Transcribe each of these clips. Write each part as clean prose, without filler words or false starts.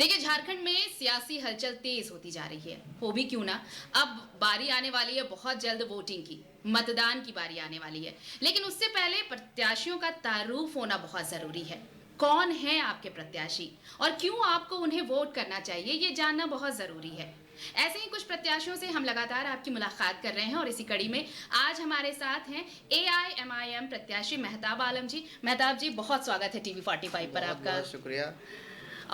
देखिए, झारखंड में सियासी हलचल तेज होती जा रही है। हो भी क्यों ना, अब बारी आने वाली है बहुत जल्द वोटिंग की, मतदान की बारी आने वाली है। लेकिन उससे पहले प्रत्याशियों का तारुफ होना बहुत जरूरी है। कौन है आपके प्रत्याशी और क्यों आपको उन्हें वोट करना चाहिए, ये जानना बहुत जरूरी है। ऐसे ही कुछ प्रत्याशियों से हम लगातार आपकी मुलाकात कर रहे हैं और इसी कड़ी में आज हमारे साथ हैं AIMIM प्रत्याशी मेहताब आलम जी। मेहताब जी, बहुत स्वागत है TV45 पर बहुत आपका। बहुत शुक्रिया।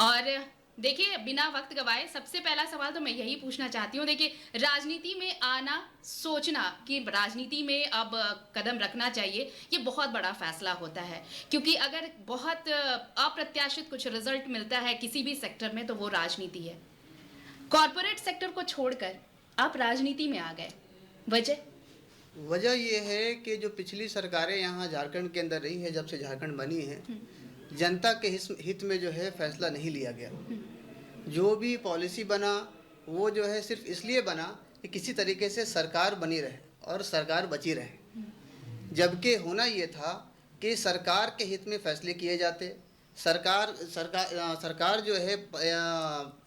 और देखिए, बिना वक्त गवाए सबसे पहला सवाल तो मैं यही पूछना चाहती हूँ। देखिए, राजनीति में आना, सोचना कि राजनीति में अब कदम रखना चाहिए, ये बहुत बड़ा फैसला होता है। क्योंकि अगर बहुत अप्रत्याशित कुछ रिजल्ट मिलता है किसी भी सेक्टर में तो वो राजनीति है। कॉरपोरेट सेक्टर को छोड़कर आप राजनीति में आ गए, वजह? वजह ये है कि जो पिछली सरकारें यहाँ झारखंड के अंदर रही है, जब से झारखंड बनी है, जनता के हित में जो है फैसला नहीं लिया गया। जो भी पॉलिसी बना वो जो है सिर्फ इसलिए बना कि किसी तरीके से सरकार बनी रहे और सरकार बची रहे, जबकि होना ये था कि सरकार के हित में फैसले किए जाते। सरकार जो है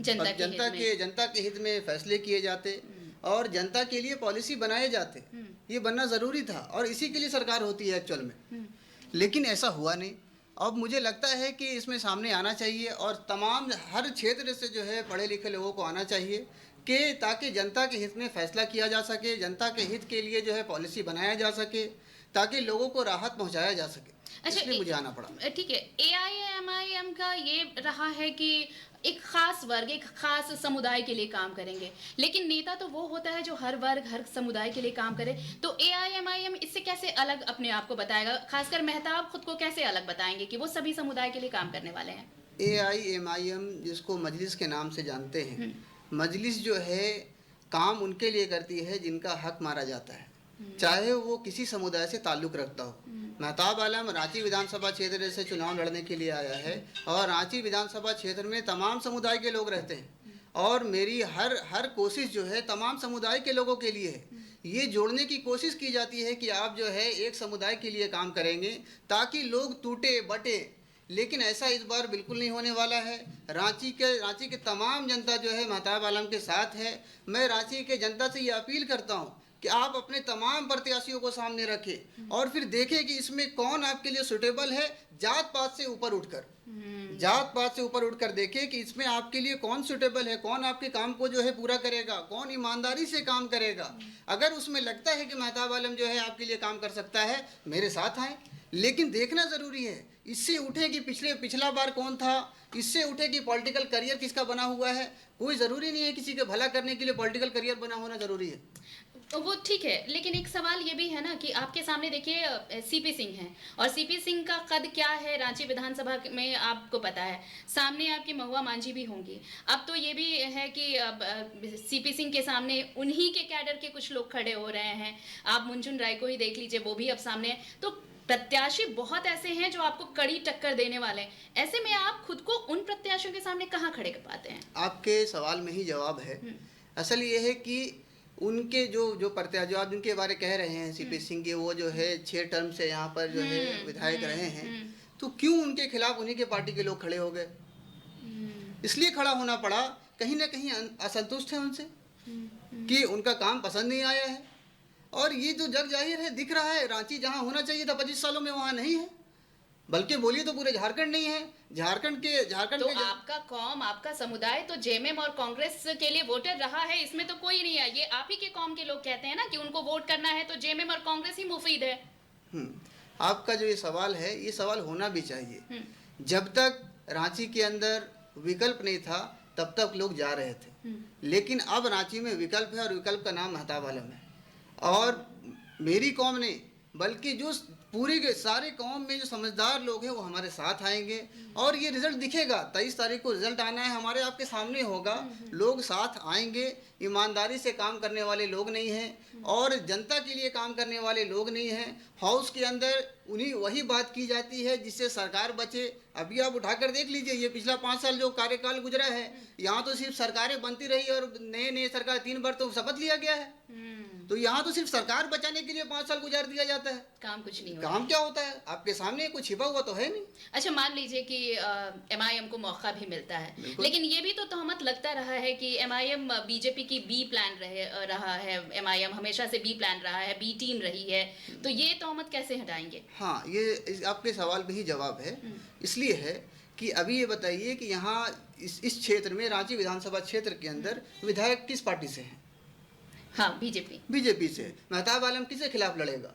जनता के हित में फैसले किए जाते और जनता के लिए पॉलिसी बनाए जाते। ये बनना ज़रूरी था और इसी के लिए सरकार होती है एक्चुअल में। लेकिन ऐसा हुआ नहीं। अब मुझे लगता है कि इसमें सामने आना चाहिए और तमाम हर क्षेत्र से जो है पढ़े लिखे लोगों को आना चाहिए कि ताकि जनता के हित में फैसला किया जा सके, जनता के हित के लिए जो है पॉलिसी बनाया जा सके, ताकि लोगों को राहत पहुंचाया जा सके। अच्छा, इसलिए मुझे आना पड़ा। ठीक है। AIMIM का ये रहा है कि एक खास वर्ग, एक खास समुदाय के लिए काम करेंगे, लेकिन नेता तो वो होता है जो हर वर्ग, हर समुदाय के लिए काम करे। तो AIMIM इससे कैसे अलग अपने आप को बताएगा? खासकर मेहताब खुद को कैसे अलग बताएंगे कि वो सभी समुदाय के लिए काम करने वाले हैं? AIMIM जिसको मजलिस के नाम से जानते हैं, मजलिस जो है काम उनके लिए करती है जिनका हक मारा जाता है, चाहे वो किसी समुदाय से ताल्लुक़ रखता हो। मेहताब आलम रांची विधानसभा क्षेत्र से चुनाव लड़ने के लिए आया है और रांची विधानसभा क्षेत्र में तमाम समुदाय के लोग रहते हैं और मेरी हर कोशिश जो है तमाम समुदाय के लोगों के लिए है। ये जोड़ने की कोशिश की जाती है कि आप जो है एक समुदाय के लिए काम करेंगे ताकि लोग टूटे बटे, लेकिन ऐसा इस बार बिल्कुल नहीं होने वाला है। रांची के तमाम जनता जो है मेहताब आलम के साथ है। मैं रांची के जनता से ये अपील करता हूँ कि आप अपने तमाम प्रत्याशियों को सामने रखें और फिर देखें कि इसमें कौन आपके लिए सुटेबल है। जात पात से ऊपर उठकर देखें कि इसमें आपके लिए कौन सुटेबल है, कौन आपके काम को जो है पूरा करेगा, कौन ईमानदारी से काम करेगा। अगर उसमें लगता है कि मेहताब आलम जो है आपके लिए काम कर सकता है, मेरे साथ आएँ। लेकिन देखना ज़रूरी है, इससे उठे कि पिछला बार कौन था, इससे उठे कि पॉलिटिकल करियर किसका बना हुआ है। कोई ज़रूरी नहीं है किसी के भला करने के लिए पॉलिटिकल करियर बना होना ज़रूरी है। तो वो ठीक है, लेकिन एक सवाल ये भी है ना कि आपके सामने देखिए CP सिंह हैं और CP सिंह का कद क्या है रांची विधानसभा में आपको पता है। सामने आपकी महुआ मांझी भी होंगी। अब तो ये भी है कि अब CP सिंह के सामने उन्हीं के कैडर के कुछ लोग खड़े हो रहे हैं। आप मुंजुन राय को ही देख लीजिए, वो भी अब सामने है। तो प्रत्याशी बहुत ऐसे हैं जो आपको कड़ी टक्कर देने वाले हैं। ऐसे में आप खुद को उन प्रत्याशियों के सामने कहाँ खड़े कर पाते हैं? आपके सवाल में ही जवाब है। असल ये है कि उनके जो प्रत्याशी जो आप जिनके बारे कह रहे हैं CP सिंह के, वो जो है 6 टर्म से यहाँ पर जो है विधायक रहे हैं, तो क्यों उनके खिलाफ उन्हीं के पार्टी के लोग खड़े हो गए? इसलिए खड़ा होना पड़ा, कहीं ना कहीं असंतुष्ट है उनसे कि उनका काम पसंद नहीं आया है। और ये जो जग जाहिर है, दिख रहा है, रांची जहाँ होना चाहिए था 25 सालों में वहाँ नहीं है, बल्कि बोलिए तो पूरे झारखंड नहीं है। आपका कौम, आपका समुदाय तो JMM और कांग्रेस के लिए वोटर रहा है, इसमें तो कोई नहीं है। ये आप ही के कौम के लोग कहते हैं ना कि उनको वोट करना है तो JMM और कांग्रेस ही मुफीद है। आपका जो ये सवाल है, ये सवाल होना भी चाहिए। जब तक रांची के अंदर विकल्प नहीं था तब तक लोग जा रहे थे, लेकिन अब रांची में विकल्प है और विकल्प का नाम मेहताब आलम है। और मेरी कौम ने, बल्कि जो पूरे के सारे कौम में जो समझदार लोग हैं वो हमारे साथ आएंगे और ये रिज़ल्ट दिखेगा। 23 तारीख को रिज़ल्ट आना है, हमारे आपके सामने होगा। लोग साथ आएंगे, ईमानदारी से काम करने वाले लोग नहीं हैं और जनता के लिए काम करने वाले लोग नहीं हैं। हाउस के अंदर उन्हीं वही बात की जाती है जिससे सरकार बचे। अभी आप उठाकर देख लीजिए, ये पिछला 5 साल जो कार्यकाल गुजरा है, यहाँ तो सिर्फ सरकारें बनती रही और नए नए सरकार 3 बार तो शपथ लिया गया है। तो यहाँ तो सिर्फ सरकार बचाने के लिए 5 साल गुजार दिया जाता है, काम कुछ नहीं होता। काम क्या होता है आपके सामने, कुछ छिपा हुआ तो है नहीं। अच्छा, मान लीजिए कि एमआईएम को मौका भी मिलता है, लेकिन ये भी तो तहमत लगता रहा है कि एमआईएम बीजेपी की बी प्लान रहा है। एमआईएम हमेशा से बी प्लान रहा है, बी टीम रही है, तो ये तहमत कैसे हटाएंगे? हाँ, ये आपके सवाल पे ही जवाब है। इसलिए है कि अभी ये बताइए कि यहाँ इस क्षेत्र में, रांची विधानसभा क्षेत्र के अंदर विधायक किस पार्टी से हैं? हाँ, बीजेपी। बीजेपी से। मेहताब आलम किसके खिलाफ लड़ेगा?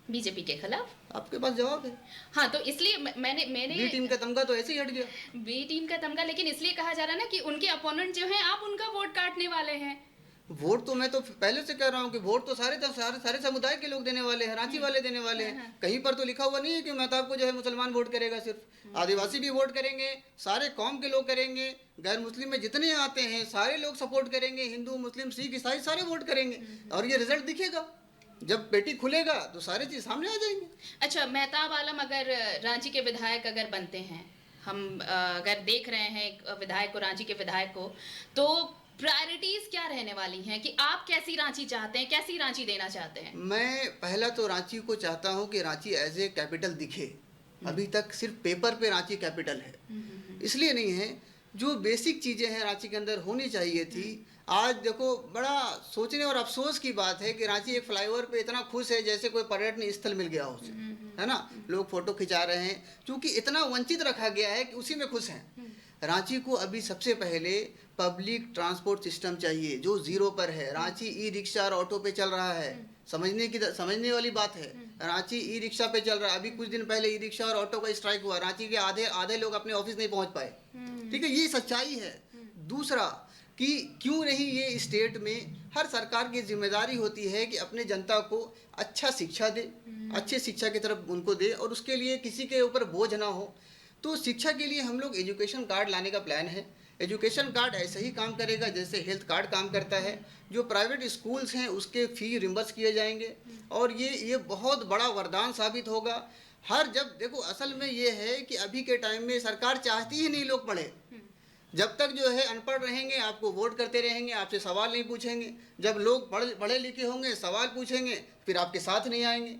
बीजेपी के खिलाफ। आपके पास जवाब है। हाँ, तो इसलिए मैंने बी टीम का तमगा तो ऐसे ही हट गया। बी टीम का तमगा, लेकिन इसलिए कहा जा रहा है ना कि उनके अपोनेंट जो हैं, आप उनका वोट काटने वाले हैं। वोट तो मैं तो पहले से कह रहा हूँ कि वोट तो सारे समुदाय के लोग देने वाले हैं, रांची वाले देने वाले हैं। कहीं पर तो लिखा हुआ नहीं है कि मेहताब को जो है मुसलमान वोट करेगा। सिर्फ आदिवासी भी वोट करेंगे, सारे कौम के लोग करेंगे, गैर मुस्लिम में जितने आते हैं सारे लोग सपोर्ट करेंगे, हिंदू मुस्लिम सिख ईसाई सारे वोट करेंगे। और ये रिजल्ट दिखेगा, जब पेटी खुलेगा तो सारी चीज सामने आ जाएंगी। अच्छा, मेहताब आलम अगर रांची के विधायक अगर बनते हैं, हम अगर देख रहे हैं विधायक को, रांची के विधायक को, तो प्रायोरिटीज क्या रहने वाली हैं कि आप कैसी रांची चाहते हैं, कैसी रांची देना चाहते हैं? मैं पहला तो रांची को चाहता हूँ कि रांची एज ए कैपिटल दिखे। अभी तक सिर्फ पेपर पे रांची कैपिटल है, इसलिए नहीं है। जो बेसिक चीज़ें हैं रांची के अंदर होनी चाहिए थी। आज देखो, बड़ा सोचने और अफसोस की बात है कि रांची एक फ्लाईओवर पे इतना खुश है जैसे कोई पर्यटन स्थल मिल गया हो उसे, है ना। लोग फोटो खिंचा रहे हैं क्योंकि इतना वंचित रखा गया है कि उसी में खुश हैं। रांची को अभी सबसे पहले पब्लिक ट्रांसपोर्ट सिस्टम चाहिए जो जीरो पर है। रांची ई रिक्शा और ऑटो पे चल रहा है, समझने वाली बात है। रांची ई रिक्शा पे चल रहा है। अभी कुछ दिन पहले ई रिक्शा और ऑटो का स्ट्राइक हुआ, रांची के आधे लोग अपने ऑफिस नहीं पहुंच पाए। ठीक है, ये सच्चाई है। दूसरा कि क्यों नहीं, ये स्टेट में हर सरकार की जिम्मेदारी होती है कि अपने जनता को अच्छा शिक्षा दे, अच्छे शिक्षा की तरफ उनको दे और उसके लिए किसी के ऊपर बोझ ना हो। तो शिक्षा के लिए हम लोग एजुकेशन कार्ड लाने का प्लान है। एजुकेशन कार्ड ऐसे ही काम करेगा जैसे हेल्थ कार्ड काम करता है। जो प्राइवेट स्कूल्स हैं उसके फ़ी रिम्बर्स किए जाएंगे और ये बहुत बड़ा वरदान साबित होगा। जब देखो, असल में ये है कि अभी के टाइम में सरकार चाहती ही नहीं लोग पढ़े। जब तक जो है अनपढ़ रहेंगे, आपको वोट करते रहेंगे, आपसे सवाल नहीं पूछेंगे। जब लोग पढ़े लिखे होंगे, सवाल पूछेंगे, फिर आपके साथ नहीं आएंगे।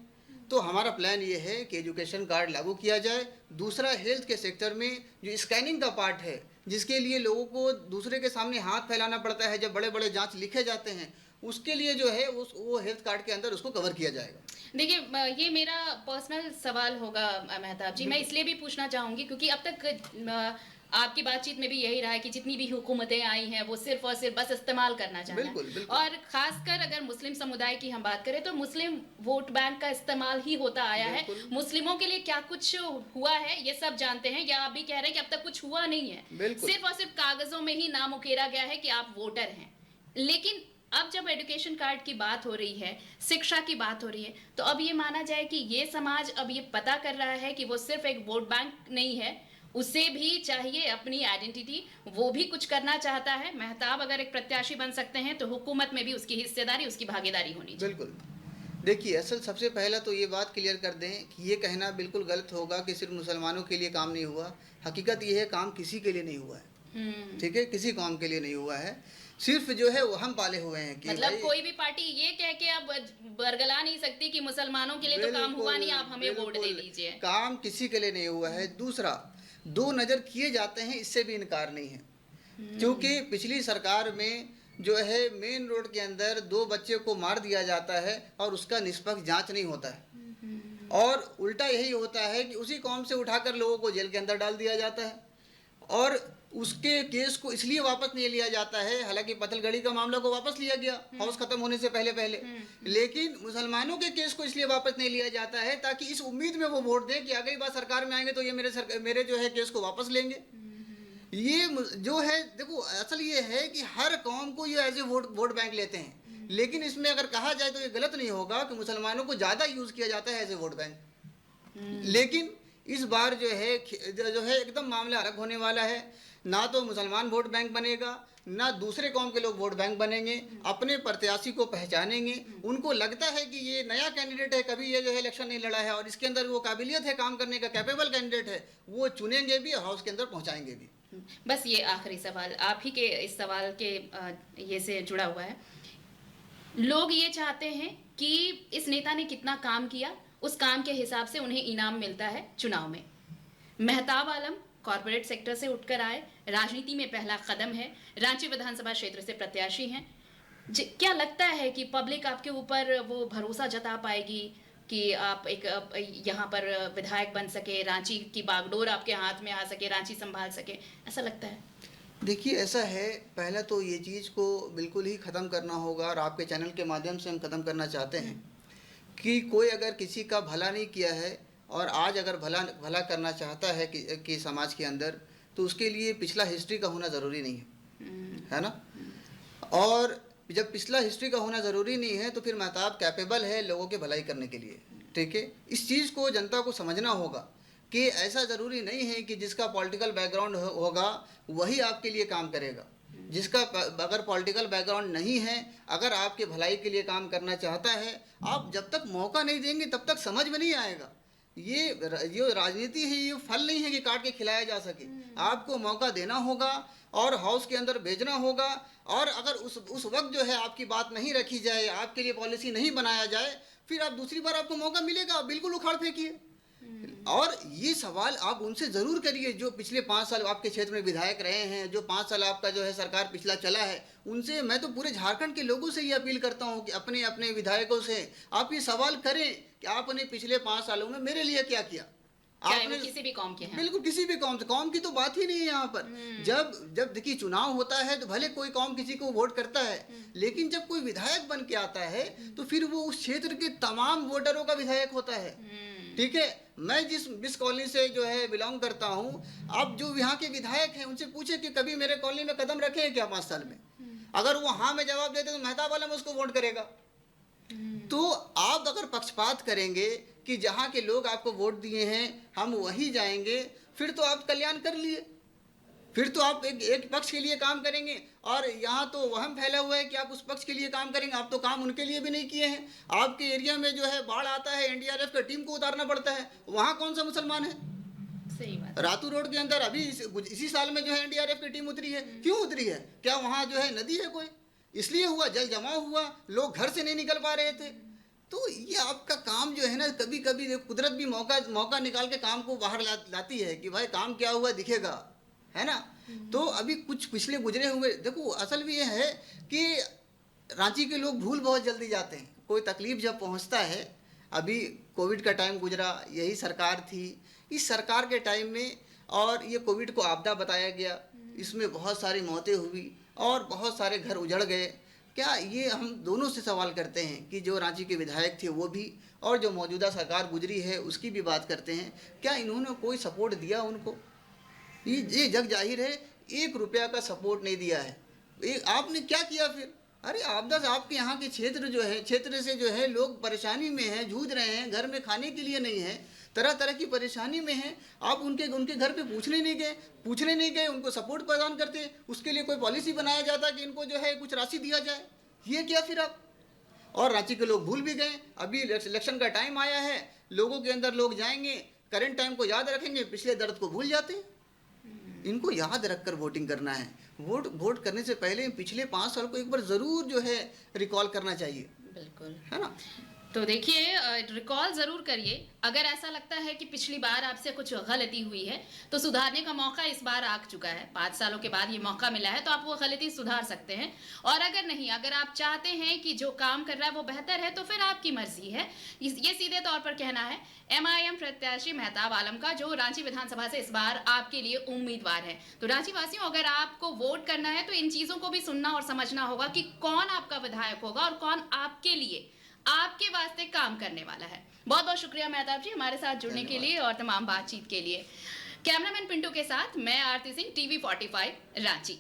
तो हमारा प्लान ये है कि एजुकेशन कार्ड लागू किया जाए। दूसरा, हेल्थ के सेक्टर में जो स्कैनिंग का पार्ट है, जिसके लिए लोगों को दूसरे के सामने हाथ फैलाना पड़ता है जब बड़े बड़े जांच लिखे जाते हैं, उसके लिए जो है वो हेल्थ कार्ड के अंदर उसको कवर किया जाएगा। देखिए, ये मेरा पर्सनल सवाल होगा मेहताब जी, मैं इसलिए भी पूछना चाहूँगी क्योंकि अब तक आपकी बातचीत में भी यही रहा है कि जितनी भी हुकूमतें आई हैं वो सिर्फ और सिर्फ बस इस्तेमाल करना चाहती हैं। बिल्कुल। और खासकर अगर मुस्लिम समुदाय की हम बात करें तो मुस्लिम वोट बैंक का इस्तेमाल ही होता आया है। मुस्लिमों के लिए क्या कुछ हुआ है ये सब जानते हैं, या आप भी कह रहे हैं कि अब तक कुछ हुआ नहीं है, सिर्फ और सिर्फ कागजों में ही नाम उकेरा गया है कि आप वोटर हैं। लेकिन अब जब एजुकेशन कार्ड की बात हो रही है, शिक्षा की बात हो रही है, तो अब ये माना जाए कि ये समाज अब ये पता कर रहा है कि वो सिर्फ एक वोट बैंक नहीं है, उसे भी चाहिए अपनी आइडेंटिटी, वो भी कुछ करना चाहता है। मेहताब अगर एक प्रत्याशी बन सकते हैं तो हुकूमत में भी उसकी हिस्सेदारी, उसकी भागीदारी होनी चाहिए। बिल्कुल। देखिए, असल सबसे पहला तो ये बात क्लियर कर दें कि ये कहना बिल्कुल गलत होगा कि सिर्फ मुसलमानों के लिए काम नहीं हुआ। हकीकत ये है, काम किसी के लिए नहीं हुआ है। ठीक है, किसी कौम के लिए नहीं हुआ है। सिर्फ जो है वो हम पाले हुए हैं कि मतलब कोई भी पार्टी ये कह के अब बरगला नहीं सकती कि मुसलमानों के लिए तो काम हुआ नहीं, आप हमें वोट दे दीजिए। काम किसी के लिए नहीं हुआ है। दूसरा, दो नज़र किए जाते हैं, इससे भी इनकार नहीं है। क्योंकि पिछली सरकार में जो है मेन रोड के अंदर 2 बच्चे को मार दिया जाता है और उसका निष्पक्ष जांच नहीं होता है। और उल्टा यही होता है कि उसी कौम से उठाकर लोगों को जेल के अंदर डाल दिया जाता है और उसके केस को इसलिए वापस नहीं लिया जाता है। हालांकि पथलगड़ी का मामला को वापस लिया गया हाउस खत्म होने से पहले, लेकिन मुसलमानों के केस को इसलिए वापस नहीं लिया जाता है ताकि इस उम्मीद में वो वोट दें कि अगली बार सरकार में आएंगे तो ये मेरे जो है केस को वापस लेंगे। ये जो है, देखो, असल ये है कि हर कौम को ये एज ए वोट बैंक लेते हैं, लेकिन इसमें अगर कहा जाए तो ये गलत नहीं होगा कि मुसलमानों को ज़्यादा यूज़ किया जाता है एज ए वोट बैंक। लेकिन इस बार जो है एकदम मामला अलग होने वाला है। ना तो मुसलमान वोट बैंक बनेगा, ना दूसरे कौम के लोग वोट बैंक बनेंगे। अपने प्रत्याशी को पहचानेंगे, उनको लगता है कि ये नया कैंडिडेट है, कभी ये जो है इलेक्शन नहीं लड़ा है और इसके अंदर वो काबिलियत है काम करने का, कैपेबल कैंडिडेट है, वो चुनेंगे भी और हाउस के अंदर पहुंचाएंगे भी। बस ये आखिरी सवाल आप ही के इस सवाल के ये से जुड़ा हुआ है। लोग ये चाहते हैं कि इस नेता ने कितना काम किया, उस काम के हिसाब से उन्हें इनाम मिलता है चुनाव में। मेहताब आलम कॉर्पोरेट सेक्टर से उठकर आए, राजनीति में पहला कदम है, रांची विधानसभा क्षेत्र से प्रत्याशी हैं। क्या लगता है कि पब्लिक आपके ऊपर वो भरोसा जता पाएगी कि आप एक यहाँ पर विधायक बन सके, रांची की बागडोर आपके हाथ में आ सके, रांची संभाल सके, ऐसा लगता है? देखिए ऐसा है, पहला तो ये चीज़ को बिल्कुल ही ख़त्म करना होगा और आपके चैनल के माध्यम से हम ख़त्म करना चाहते हैं कि कोई अगर किसी का भला नहीं किया है और आज अगर भला करना चाहता है कि समाज के अंदर, तो उसके लिए पिछला हिस्ट्री का होना ज़रूरी नहीं है ना। और जब पिछला हिस्ट्री का होना ज़रूरी नहीं है तो फिर मेहताब कैपेबल है लोगों की भलाई करने के लिए, ठीक है। इस चीज़ को जनता को समझना होगा कि ऐसा ज़रूरी नहीं है कि जिसका पॉलिटिकल बैकग्राउंड होगा वही आपके लिए काम करेगा। जिसका अगर पॉलिटिकल बैकग्राउंड नहीं है, अगर आपके भलाई के लिए काम करना चाहता है, आप जब तक मौका नहीं देंगे तब तक समझ में नहीं आएगा। ये जो राजनीति है ये फल नहीं है कि काट के खिलाया जा सके। आपको मौका देना होगा और हाउस के अंदर भेजना होगा। और अगर उस वक्त जो है आपकी बात नहीं रखी जाए, आपके लिए पॉलिसी नहीं बनाया जाए, फिर आप दूसरी बार आपको मौका मिलेगा, आप बिल्कुल उखाड़ फेंकिए। और ये सवाल आप उनसे ज़रूर करिए जो पिछले 5 साल आपके क्षेत्र में विधायक रहे हैं, जो 5 साल आपका जो है सरकार पिछला चला है, उनसे मैं तो पूरे झारखंड के लोगों से ये अपील करता हूँ कि अपने अपने विधायकों से आप ये सवाल करें कि आपने पिछले 5 सालों में मेरे लिए क्या किया। आपने किसी भी कौम के हैं, बिल्कुल किसी भी कौम से, कौम की तो बात ही नहीं है यहाँ पर। जब देखिए चुनाव होता है तो भले कोई कौम किसी को वोट करता है, लेकिन जब कोई विधायक बन के आता है तो फिर वो उस क्षेत्र के तमाम वोटरों का विधायक होता है, ठीक है। मैं जिस कॉलोनी से जो है बिलोंग करता हूँ, अब जो यहाँ के विधायक हैं उनसे पूछे कि कभी मेरे कॉलोनी में कदम रखे हैं क्या 5 साल में। अगर वो हाँ में जवाब देते तो मेहताब आलम उसको वोट करेगा। तो आप अगर पक्षपात करेंगे कि जहाँ के लोग आपको वोट दिए हैं हम वहीं जाएंगे, फिर तो आप कल्याण कर लिए, फिर तो आप एक पक्ष के लिए काम करेंगे। और यहाँ तो वहम फैला हुआ है कि आप उस पक्ष के लिए काम करेंगे, आप तो काम उनके लिए भी नहीं किए हैं। आपके एरिया में जो है बाढ़ आता है, एनडीआरएफ का टीम को उतारना पड़ता है, वहाँ कौन सा मुसलमान है? सही बात। रातू रोड के अंदर अभी इसी साल में जो है एनडीआरएफ की टीम उतरी है, क्यों उतरी है? क्या वहाँ जो है नदी है कोई? इसलिए हुआ, जल जमाव हुआ, लोग घर से नहीं निकल पा रहे थे। तो ये आपका काम जो है ना, कभी कभी कुदरत भी मौका निकाल के काम को बाहर लाती है कि भाई काम क्या हुआ दिखेगा, है ना। तो अभी कुछ पिछले गुजरे हुए देखो, असल भी ये है कि रांची के लोग भूल बहुत जल्दी जाते हैं। कोई तकलीफ जब पहुंचता है, अभी कोविड का टाइम गुजरा, यही सरकार थी, इस सरकार के टाइम में, और ये कोविड को आपदा बताया गया, इसमें बहुत सारी मौतें हुई और बहुत सारे घर उजड़ गए। क्या ये हम दोनों से सवाल करते हैं कि जो रांची के विधायक थे वो भी, और जो मौजूदा सरकार गुजरी है उसकी भी बात करते हैं, क्या इन्होंने कोई सपोर्ट दिया उनको? ये जग जाहिर है, 1 रुपया का सपोर्ट नहीं दिया है। आपने क्या किया फिर? अरे आपदा से आपके यहाँ के क्षेत्र से जो है लोग परेशानी में हैं, जूझ रहे हैं, घर में खाने के लिए नहीं है, तरह तरह की परेशानी में हैं। आप उनके घर पे पूछने नहीं गए, उनको सपोर्ट प्रदान करते, उसके लिए कोई पॉलिसी बनाया जाता कि इनको जो है कुछ राशि दिया जाए। ये क्या फिर आप? और रांची के लोग भूल भी गए। अभी इलेक्शन का टाइम आया है, लोगों के अंदर लोग जाएंगे, करंट टाइम को याद रखेंगे, पिछले दर्द को भूल जाते हैं। इनको याद रखकर वोटिंग करना है। वोट करने से पहले पिछले 5 साल को एक बार ज़रूर जो है रिकॉल करना चाहिए। बिल्कुल, है ना। तो देखिए, रिकॉल ज़रूर करिए। अगर ऐसा लगता है कि पिछली बार आपसे कुछ गलती हुई है तो सुधारने का मौका इस बार आ चुका है। 5 सालों के बाद ये मौका मिला है तो आप वो गलती सुधार सकते हैं। और अगर नहीं, अगर आप चाहते हैं कि जो काम कर रहा है वो बेहतर है, तो फिर आपकी मर्जी है। ये सीधे तौर पर कहना है MIM प्रत्याशी मेहताब आलम का, जो रांची विधानसभा से इस बार आपके लिए उम्मीदवार है। तो रांची वासियों, अगर आपको वोट करना है तो इन चीज़ों को भी सुनना और समझना होगा कि कौन आपका विधायक होगा और कौन आपके लिए, आपके वास्ते काम करने वाला है। बहुत बहुत शुक्रिया मेहताब जी हमारे साथ जुड़ने के लिए और तमाम बातचीत के लिए। कैमरामैन पिंटू के साथ मैं आरती सिंह, TV 45 रांची।